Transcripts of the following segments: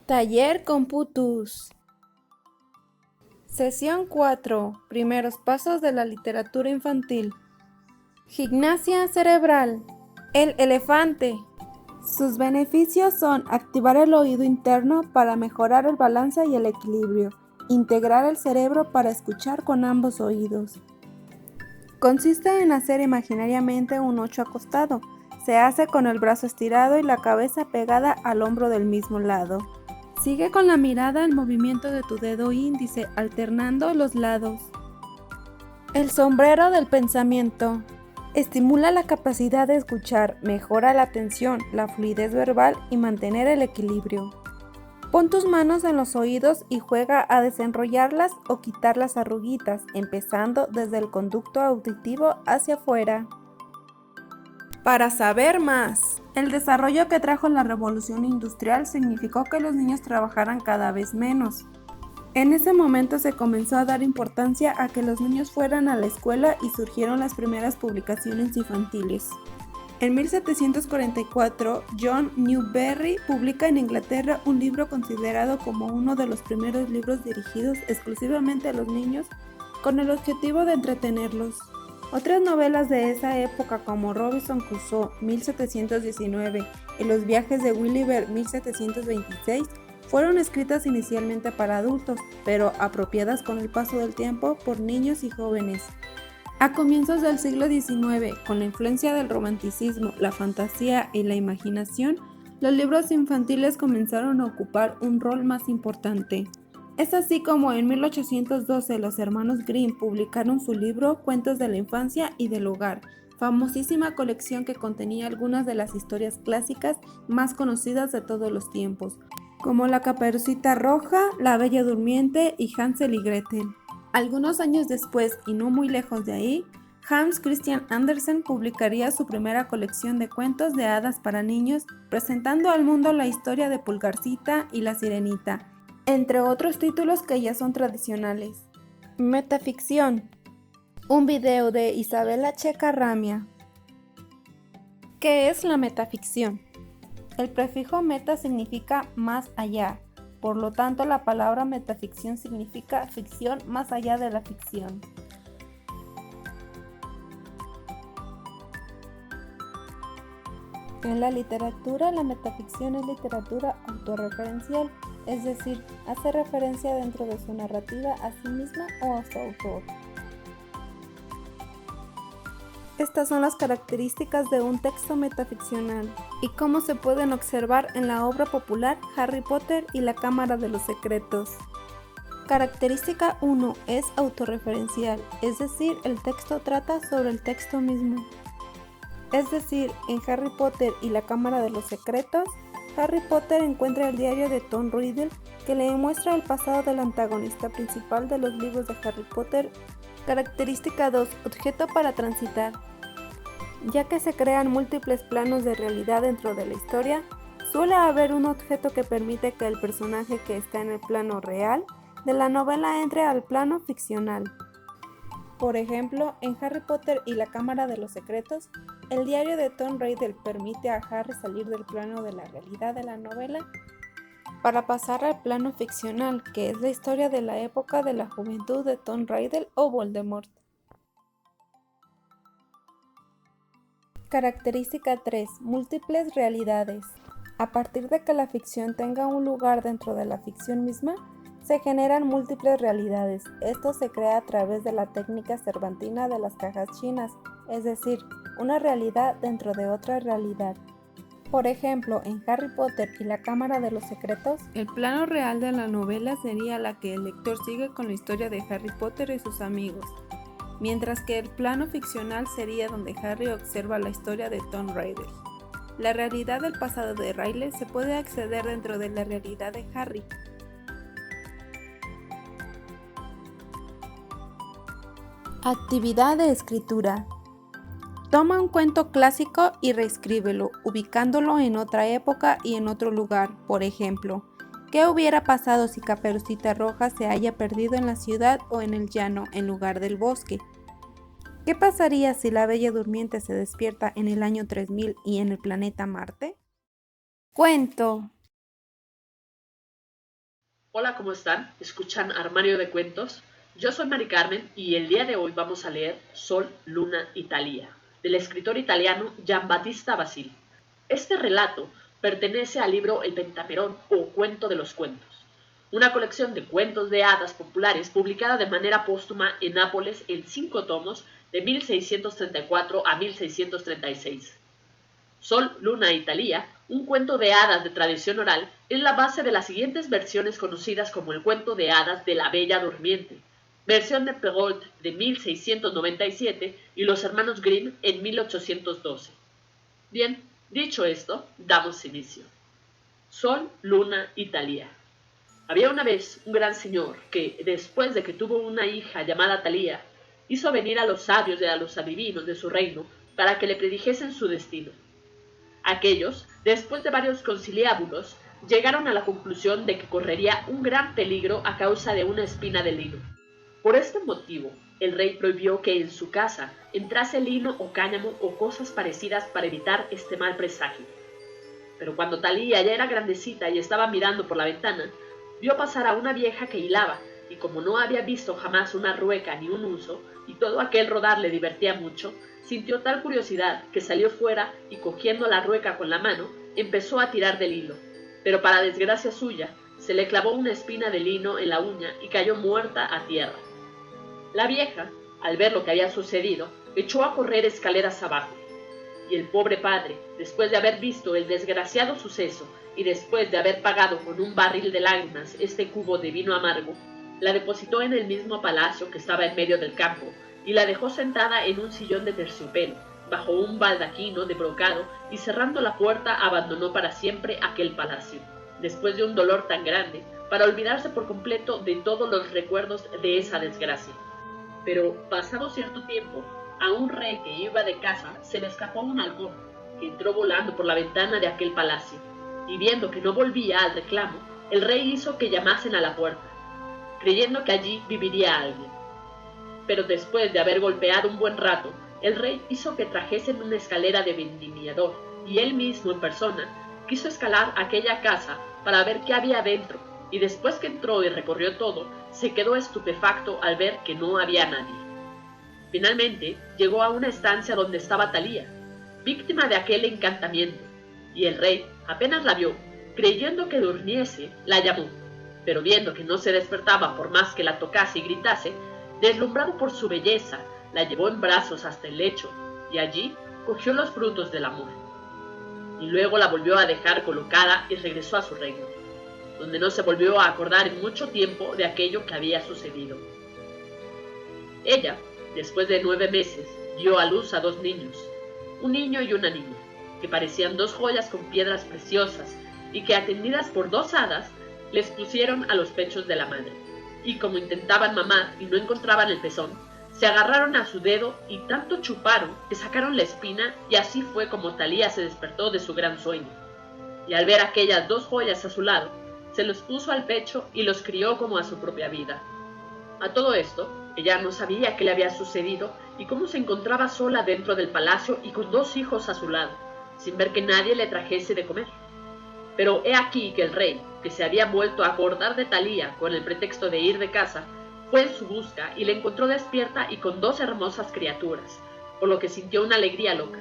Taller Computus. Sesión 4. Primeros pasos de la literatura infantil. Gimnasia cerebral. El elefante. Sus beneficios son activar el oído interno para mejorar el balance y el equilibrio, integrar el cerebro para escuchar con ambos oídos. Consiste en hacer imaginariamente un 8 acostado. Se hace con el brazo estirado y la cabeza pegada al hombro del mismo lado. Sigue con la mirada el movimiento de tu dedo índice, alternando los lados. El sombrero del pensamiento. Estimula la capacidad de escuchar, mejora la atención, la fluidez verbal y mantener el equilibrio. Pon tus manos en los oídos y juega a desenrollarlas o quitar las arruguitas, empezando desde el conducto auditivo hacia afuera. Para saber más. El desarrollo que trajo la revolución industrial significó que los niños trabajaran cada vez menos. En ese momento se comenzó a dar importancia a que los niños fueran a la escuela y surgieron las primeras publicaciones infantiles. En 1744, John Newbery publica en Inglaterra un libro considerado como uno de los primeros libros dirigidos exclusivamente a los niños con el objetivo de entretenerlos. Otras novelas de esa época como Robinson Crusoe 1719 y Los viajes de Gulliver 1726 fueron escritas inicialmente para adultos, pero apropiadas con el paso del tiempo por niños y jóvenes. A comienzos del siglo XIX, con la influencia del romanticismo, la fantasía y la imaginación, los libros infantiles comenzaron a ocupar un rol más importante. Es así como en 1812 los hermanos Grimm publicaron su libro Cuentos de la infancia y del hogar, famosísima colección que contenía algunas de las historias clásicas más conocidas de todos los tiempos, como La Caperucita Roja, La Bella Durmiente y Hansel y Gretel. Algunos años después, y no muy lejos de ahí, Hans Christian Andersen publicaría su primera colección de cuentos de hadas para niños, presentando al mundo la historia de Pulgarcita y la Sirenita, entre otros títulos que ya son tradicionales. Metaficción. Un video de Isabella Checa Ramia. ¿Qué es la metaficción? El prefijo meta significa más allá, por lo tanto la palabra metaficción significa ficción más allá de la ficción. En la literatura, la metaficción es literatura autorreferencial, es decir, hace referencia dentro de su narrativa a sí misma o a su autor. Estas son las características de un texto metaficcional y cómo se pueden observar en la obra popular Harry Potter y la Cámara de los Secretos. Característica 1 es autorreferencial, es decir, el texto trata sobre el texto mismo. Es decir, en Harry Potter y la Cámara de los Secretos, Harry Potter encuentra el diario de Tom Riddle que le muestra el pasado del antagonista principal de los libros de Harry Potter. Característica 2. Objeto para transitar. Ya que se crean múltiples planos de realidad dentro de la historia, suele haber un objeto que permite que el personaje que está en el plano real de la novela entre al plano ficcional. Por ejemplo, en Harry Potter y la Cámara de los Secretos, el diario de Tom Riddle permite a Harry salir del plano de la realidad de la novela para pasar al plano ficcional, que es la historia de la época de la juventud de Tom Riddle o Voldemort. Característica 3. Múltiples realidades. A partir de que la ficción tenga un lugar dentro de la ficción misma, se generan múltiples realidades. Esto se crea a través de la técnica cervantina de las cajas chinas, es decir, una realidad dentro de otra realidad. Por ejemplo, en Harry Potter y la Cámara de los Secretos, el plano real de la novela sería la que el lector sigue con la historia de Harry Potter y sus amigos, mientras que el plano ficcional sería donde Harry observa la historia de Tom Riddle. La realidad del pasado de Riley se puede acceder dentro de la realidad de Harry. Actividad de escritura. Toma un cuento clásico y reescríbelo, ubicándolo en otra época y en otro lugar. Por ejemplo, ¿qué hubiera pasado si Caperucita Roja se haya perdido en la ciudad o en el llano en lugar del bosque? ¿Qué pasaría si la Bella Durmiente se despierta en el año 3000 y en el planeta Marte? Cuento. Hola, ¿cómo están? ¿Escuchan Armario de Cuentos? Yo soy Mari Carmen y el día de hoy vamos a leer Sol, Luna y Thalía, del escritor italiano Giambattista Basile. Este relato pertenece al libro El Pentamerón o Cuento de los Cuentos, una colección de cuentos de hadas populares publicada de manera póstuma en Nápoles en 5 tomos de 1634 a 1636. Sol, Luna y Thalía, un cuento de hadas de tradición oral, es la base de las siguientes versiones conocidas como el cuento de hadas de la Bella Durmiente, versión de Perrault de 1697 y los hermanos Grimm en 1812. Bien, dicho esto, damos inicio. Sol, Luna y Thalía. Había una vez un gran señor que, después de que tuvo una hija llamada Thalía, hizo venir a los sabios y a los adivinos de su reino para que le predijesen su destino. Aquellos, después de varios conciliábulos, llegaron a la conclusión de que correría un gran peligro a causa de una espina de lino. Por este motivo, el rey prohibió que en su casa entrase lino o cáñamo o cosas parecidas para evitar este mal presagio. Pero cuando Thalía ya era grandecita y estaba mirando por la ventana, vio pasar a una vieja que hilaba, y como no había visto jamás una rueca ni un uso, y todo aquel rodar le divertía mucho, sintió tal curiosidad que salió fuera y cogiendo la rueca con la mano, empezó a tirar del hilo. Pero para desgracia suya, se le clavó una espina de lino en la uña y cayó muerta a tierra. La vieja, al ver lo que había sucedido, echó a correr escaleras abajo. Y el pobre padre, después de haber visto el desgraciado suceso y después de haber pagado con un barril de lágrimas este cubo de vino amargo, la depositó en el mismo palacio que estaba en medio del campo, y la dejó sentada en un sillón de terciopelo, bajo un baldaquino de brocado, y cerrando la puerta abandonó para siempre aquel palacio, después de un dolor tan grande, para olvidarse por completo de todos los recuerdos de esa desgracia. Pero, pasado cierto tiempo, a un rey que iba de caza se le escapó un halcón, que entró volando por la ventana de aquel palacio, y viendo que no volvía al reclamo, el rey hizo que llamasen a la puerta, creyendo que allí viviría alguien. Pero después de haber golpeado un buen rato, el rey hizo que trajesen una escalera de vendimiador, y él mismo en persona quiso escalar aquella casa para ver qué había dentro, y después que entró y recorrió todo, se quedó estupefacto al ver que no había nadie. Finalmente llegó a una estancia donde estaba Thalía, víctima de aquel encantamiento, y el rey apenas la vio, creyendo que durmiese, la llamó, pero viendo que no se despertaba por más que la tocase y gritase, deslumbrado por su belleza, la llevó en brazos hasta el lecho, y allí cogió los frutos del amor. Y luego la volvió a dejar colocada y regresó a su reino, donde no se volvió a acordar en mucho tiempo de aquello que había sucedido. Ella, después de 9 meses, dio a luz a 2 niños, un niño y una niña, que parecían 2 joyas con piedras preciosas, y que atendidas por 2 hadas, les pusieron a los pechos de la madre. Y como intentaban mamar y no encontraban el pezón, se agarraron a su dedo y tanto chuparon que sacaron la espina, y así fue como Thalía se despertó de su gran sueño. Y al ver aquellas 2 joyas a su lado, se los puso al pecho y los crió como a su propia vida. A todo esto, ella no sabía qué le había sucedido y cómo se encontraba sola dentro del palacio y con 2 hijos a su lado, sin ver que nadie le trajese de comer. Pero he aquí que el rey, que se había vuelto a acordar de Thalía con el pretexto de ir de caza, fue en su busca y la encontró despierta y con 2 hermosas criaturas, por lo que sintió una alegría loca.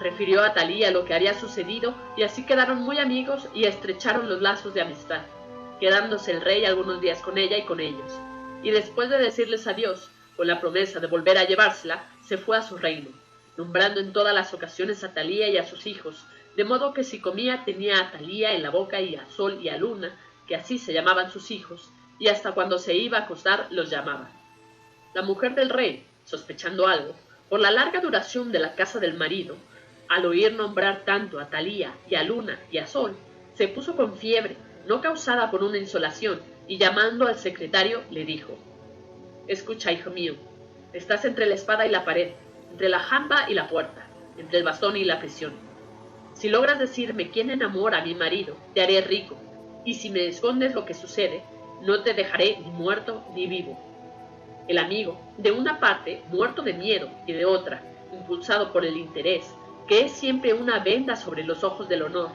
Refirió a Thalía lo que había sucedido y así quedaron muy amigos y estrecharon los lazos de amistad, quedándose el rey algunos días con ella y con ellos. Y después de decirles adiós, con la promesa de volver a llevársela, se fue a su reino, nombrando en todas las ocasiones a Thalía y a sus hijos, de modo que si comía tenía a Thalía en la boca y a Sol y a Luna, que así se llamaban sus hijos, y hasta cuando se iba a acostar los llamaba. La mujer del rey, sospechando algo, por la larga duración de la casa del marido, al oír nombrar tanto a Thalía y a Luna y a Sol, se puso con fiebre, no causada por una insolación, y llamando al secretario le dijo: «Escucha, hijo mío, estás entre la espada y la pared, entre la jamba y la puerta, entre el bastón y la prisión. Si logras decirme quién enamora a mi marido, te haré rico, y si me escondes lo que sucede, no te dejaré ni muerto ni vivo». El amigo, de una parte, muerto de miedo, y de otra, impulsado por el interés, que es siempre una venda sobre los ojos del honor,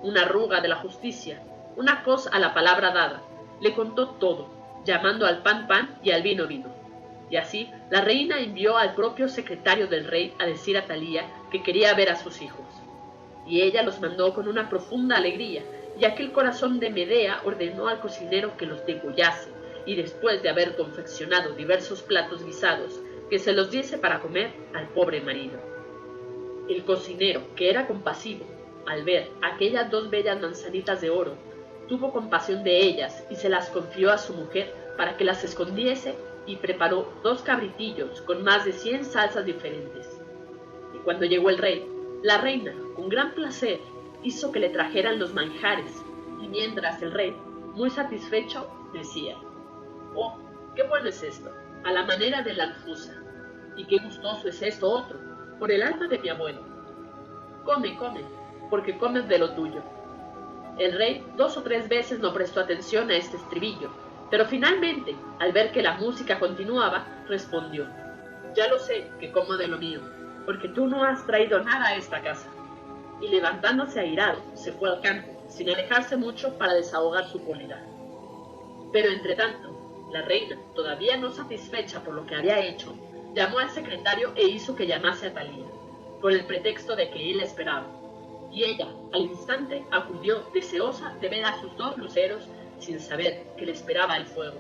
una arruga de la justicia, una cosa a la palabra dada, le contó todo, llamando al pan pan y al vino vino. Y así la reina envió al propio secretario del rey a decir a Thalía que quería ver a sus hijos. Y ella los mandó con una profunda alegría, ya que el corazón de Medea ordenó al cocinero que los degollase, y después de haber confeccionado diversos platos guisados, que se los diese para comer al pobre marido. El cocinero, que era compasivo, al ver aquellas 2 bellas manzanitas de oro, tuvo compasión de ellas y se las confió a su mujer para que las escondiese, y preparó 2 cabritillos con más de 100 salsas diferentes. Y cuando llegó el rey, la reina, con gran placer, hizo que le trajeran los manjares, y mientras el rey, muy satisfecho, decía: «Oh, qué bueno es esto, a la manera de la alfusa, y qué gustoso es esto otro, por el alma de mi abuelo. Come, come, porque comes de lo tuyo». El rey 2 o 3 veces no prestó atención a este estribillo, pero finalmente, al ver que la música continuaba, respondió: «Ya lo sé que como de lo mío, porque tú no has traído nada a esta casa». Y levantándose airado, se fue al campo, sin alejarse mucho para desahogar su cólera. Pero entretanto, la reina, todavía no satisfecha por lo que había hecho, llamó al secretario e hizo que llamase a Thalía, con el pretexto de que él la esperaba. Y ella, al instante, acudió deseosa de ver a sus 2 luceros, sin saber que le esperaba el fuego.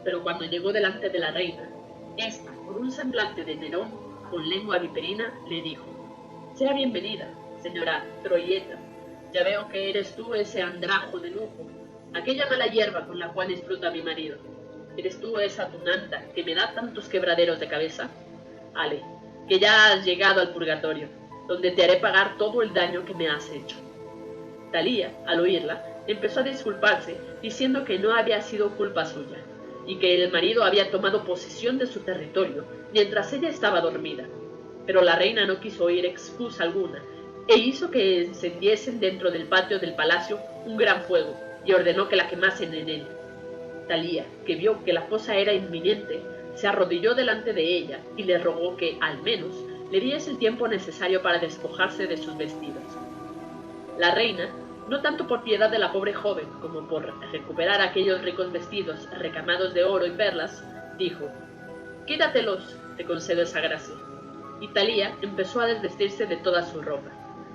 Pero cuando llegó delante de la reina, ésta, con un semblante de Nerón, con lengua viperina, le dijo: «Sea bienvenida, señora Troyeta. Ya veo que eres tú ese andrajo de lujo, aquella mala hierba con la cual disfruta mi marido. ¿Eres tú esa tunanta que me da tantos quebraderos de cabeza? Ale, que ya has llegado al purgatorio, donde te haré pagar todo el daño que me has hecho». Thalía, al oírla, empezó a disculparse, diciendo que no había sido culpa suya, y que el marido había tomado posesión de su territorio mientras ella estaba dormida. Pero la reina no quiso oír excusa alguna, e hizo que encendiesen dentro del patio del palacio un gran fuego, y ordenó que la quemasen en él. Thalía, que vio que la cosa era inminente, se arrodilló delante de ella y le rogó que, al menos, le diese el tiempo necesario para despojarse de sus vestidos. La reina, no tanto por piedad de la pobre joven como por recuperar aquellos ricos vestidos recamados de oro y perlas, dijo: «Quítatelos, te concedo esa gracia». Y Thalía empezó a desvestirse de toda su ropa,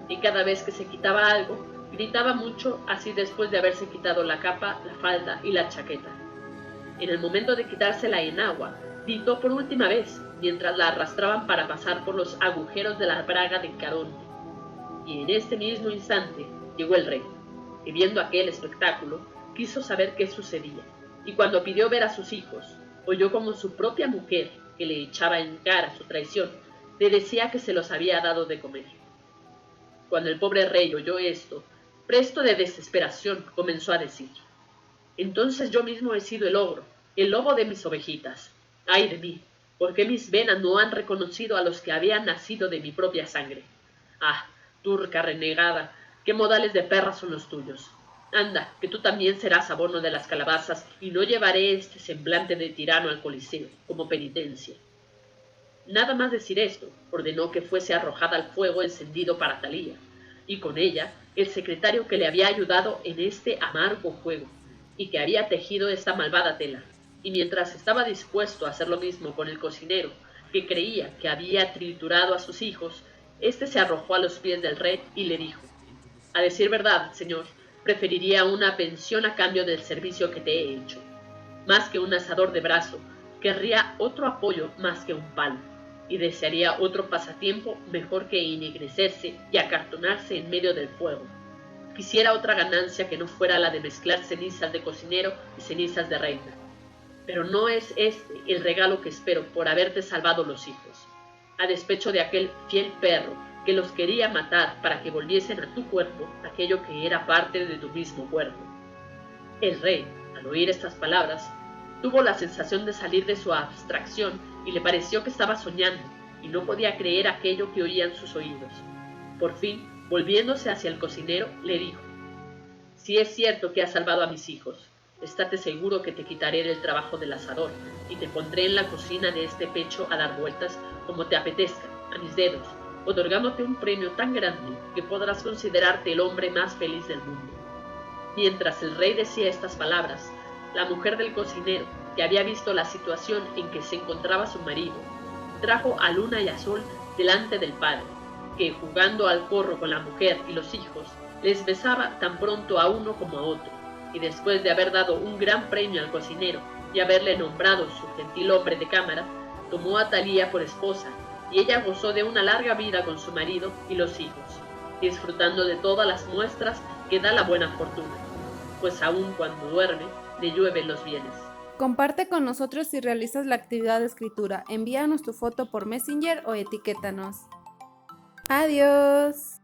y cada vez que se quitaba algo, gritaba mucho, así después de haberse quitado la capa, la falda y la chaqueta. En el momento de quitársela en agua, gritó por última vez, mientras la arrastraban para pasar por los agujeros de la braga de Caronte. Y en este mismo instante llegó el rey, que viendo aquel espectáculo, quiso saber qué sucedía, y cuando pidió ver a sus hijos, oyó como su propia mujer, que le echaba en cara su traición, le decía que se los había dado de comer. Cuando el pobre rey oyó esto, presto de desesperación, comenzó a decir: «Entonces yo mismo he sido el ogro, el lobo de mis ovejitas. ¡Ay de mí! ¿Por qué mis venas no han reconocido a los que habían nacido de mi propia sangre? ¡Ah, turca renegada! ¿Qué modales de perra son los tuyos? Anda, que tú también serás abono de las calabazas, y no llevaré este semblante de tirano al Coliseo, como penitencia». Nada más decir esto, ordenó que fuese arrojada al fuego encendido para Thalía, y con ella el secretario que le había ayudado en este amargo juego, y que había tejido esta malvada tela. Y mientras estaba dispuesto a hacer lo mismo con el cocinero, que creía que había triturado a sus hijos, éste se arrojó a los pies del rey y le dijo: «A decir verdad, señor, preferiría una pensión a cambio del servicio que te he hecho. Más que un asador de brazo, querría otro apoyo más que un palo, y desearía otro pasatiempo mejor que ennegrecerse y acartonarse en medio del fuego. Quisiera otra ganancia que no fuera la de mezclar cenizas de cocinero y cenizas de reina. Pero no es este el regalo que espero por haberte salvado los hijos, a despecho de aquel fiel perro que los quería matar para que volviesen a tu cuerpo aquello que era parte de tu mismo cuerpo». El rey, al oír estas palabras, tuvo la sensación de salir de su abstracción y le pareció que estaba soñando, y no podía creer aquello que oían sus oídos. Por fin, volviéndose hacia el cocinero, le dijo: «Si es cierto que has salvado a mis hijos, estate seguro que te quitaré del trabajo del asador, y te pondré en la cocina de este pecho a dar vueltas como te apetezca, a mis dedos, otorgándote un premio tan grande que podrás considerarte el hombre más feliz del mundo». Mientras el rey decía estas palabras, La mujer del cocinero, que había visto la situación en que se encontraba su marido, trajo a Luna y a Sol delante del padre, que jugando al corro con la mujer y los hijos, les besaba tan pronto a uno como a otro, y después de haber dado un gran premio al cocinero y haberle nombrado su gentil hombre de cámara, tomó a Thalía por esposa, y ella gozó de una larga vida con su marido y los hijos, disfrutando de todas las muestras que da la buena fortuna, pues aun cuando duerme, le llueven los bienes. Comparte con nosotros si realizas la actividad de escritura. Envíanos tu foto por Messenger o etiquétanos. Adiós.